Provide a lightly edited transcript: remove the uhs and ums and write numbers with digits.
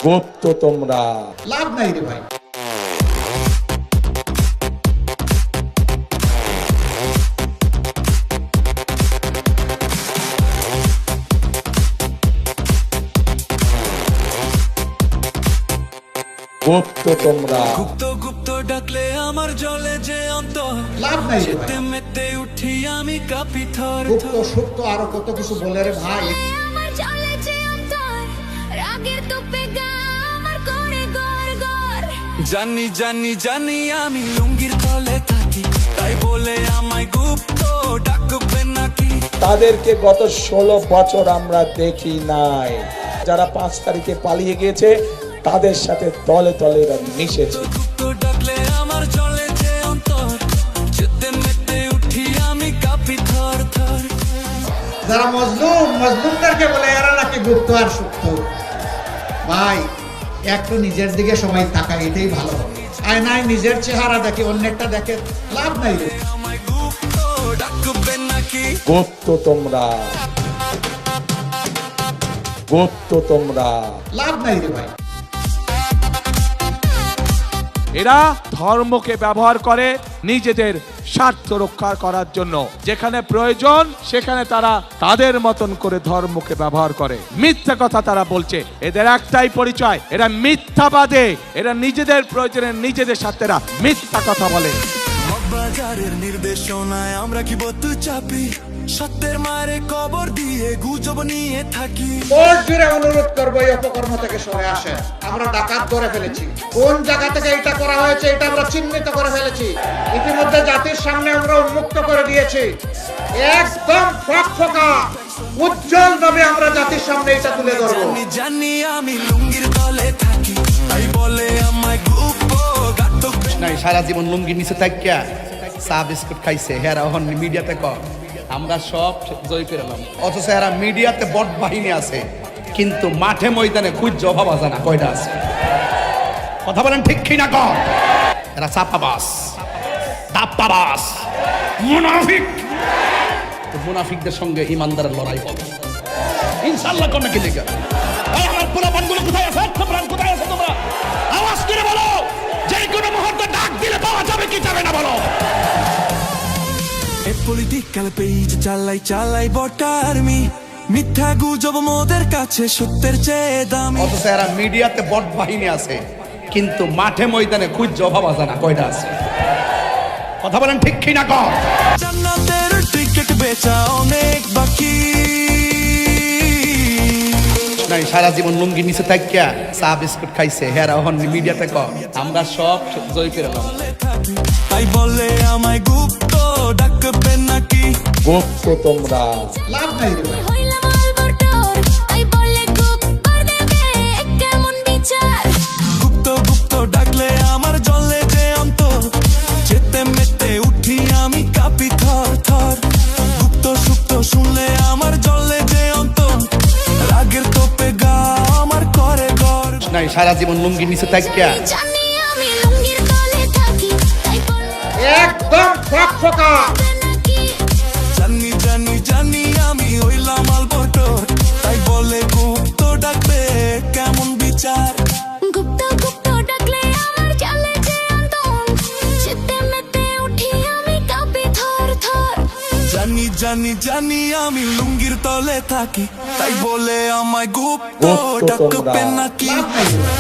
গুপ্ত তোমরা। লাভ নাই রে ভাই। গুপ্ত তোমরা। গুপ্ত গুপ্ত ডাকলে আমার জলে যে অন্তর, লাভ নাই রে ভাই। যেতে মেতে উঠি আমি কাঁপি থর গুপ্ত সুপ্ত আরো কত কিছু বলে রে ভাই। আমার জলে যে অন্তর, রাগের তোপে গা আমার করে গড় গড়। জানি জানি জানি আমি লুঙ্গির তলে থাকি, তাই বলে আমায় গুপ্ত ডাকবে নাকি? তাদেরকে গত 16 বছর আমরা দেখি নাই। যারা 5 তারিখে পালিয়ে গিয়েছে তাদের সাথে তলে তলে এরা মিশেছে। গুপ্ত ডাকলে আমার জলে যে অন্তর, যেতে মেতে উঠি আমি কাঁপি থর থর। যারা মজলুমদেরকে বলে এরা নাকি গুপ্ত আর সুপ্ত। ভাই একটু নিজের দিকে সবাই তাকায়, এটাই ভালো হবে। আয়নায় নিজের চেহারা দেখে অন্যেরটা দেখে লাভ নাই রে। আমায় গুপ্ত ডাকবে নাকি? গুপ্ত তোমরা। গুপ্ত তোমরা। লাভ নাই রে ভাই। এরা ধর্মকে ব্যবহার করে নিজেদের স্বার্থ রক্ষা করার জন্য। যেখানে প্রয়োজন সেখানে তারা তাদের মতন করে ধর্মকে ব্যবহার করে। মিথ্যা কথা তারা বলছে, এদের একটাই পরিচয়, এরা মিথ্যাবাদী। এরা নিজেদের প্রয়োজনে নিজেদের স্বার্থে এরা মিথ্যা কথা বলে। বাজারের নির্দেশনায় আমরা কি বস্তু চাপি, সত্যের মারে কবর দিয়ে গুজব নিয়ে থাকি। কোর্ট জুড়ে অনুরোধ করবো এই অপকর্ম থেকে সরে আসেন। আমরা ডাকাত করে ফেলেছি। কোন জায়গা থেকে এটা করা হয়েছে এটা আমরা চিহ্নিত করে ফেলেছি। ইতিমধ্যে জাতির সামনে আমরা উন্মুক্ত করে দিয়েছি। একদম ফকফকা উজ্জ্বল ভাবে আমরা জাতির সামনে এটা তুলে ধরবো। জানি জানি আমি লুঙ্গির তলে থাকি, তাই বলে আমায় গুপ্ত ডাকবে নাই সারা জীবন লুঙ্গির নিচে থাকিয়া চা বিস্কুট খাইছে, হেরা এখন মিডিয়াতে কম আমরা সব জয় করে এলাম। অথচ এরা মিডিয়াতে বট বাহিনী আছে, কিন্তু মাঠে ময়দানে খুঁজ জবাব আছে না কয়টা আছে। কথা বলেন ঠিক কি না কম? এরা চাপাবাস, দাপ্পাবাস, মুনাফিক। তো মুনাফিকদের সঙ্গে ইমানদারের লড়াই হবে ইনশাআল্লাহ। কোন কি লিখা আমার পোলাপানগুলো কোথায় আছে? তোমরা কোথায় আছে? তোমরা আওয়াজ করে বলো, যে কোনো মুহূর্তে ডাক দিলে পাওয়া যাবে কি যাবে না বলো। পলিটিক্যাল পেজ চালাই চালাই বটারমি, মিথ্যা গুজব মোদের কাছে সত্যের চেয়ে দামি। অথচ এরা মিডিয়াতে বট বাহিনী আছে, কিন্তু মাঠে ময়দানে খুঁজ জবাব আছে না কয়টা আছে। কথা বলেন ঠিক কি না কম? জান্নাতের টিকিট বেচা অনেক বাকি। নাই সারা জীবন লুঙ্গির নিচে থাকিয়া চা বিস্কুট খাইছে, হেরা এখন মিডিয়াতে কম আমরা সব জয় করে এলাম। তাই বলে আমায় গুপ্ত ডাকবে নাকি? গুপ্ত তোমরা। লাভ নাই রে ভাই। হইলাম আলবর্টর, তাই বলে খুব করে দেবে কেমন বিচার। গুপ্ত গুপ্ত ডাকলে আমার জলে যে অন্তর, যেতে মেতে উঠি আমি কাঁপি থর থর। গুপ্ত সুপ্ত শুনলে আমার জলে যে অন্তর, রাগের তোপে গা আমার করে গড়। নাই সারা জীবন লুঙ্গির নিচে থাকিয়া জানি আমি লুঙ্গির তলে থাকি, তাই বলে একদম ফকফকা নাকি? জানি জানি জানি আমি হইলাম আলবর্টর, তাই বলে গুপ্ত ডাকবে কেমন বিচার। গুপ্ত গুপ্ত ডাকলে আমার জলে যে অন্তর, যেতে মেতে উঠি আমি কাঁপি থর থর। জানি জানি জানি আমি লুঙ্গির তলে থাকি, তাই বলে আমায় গুপ্ত গুপ্ত ডাকবে তোমরা। নাকি? লাভ নাই রে ভাই।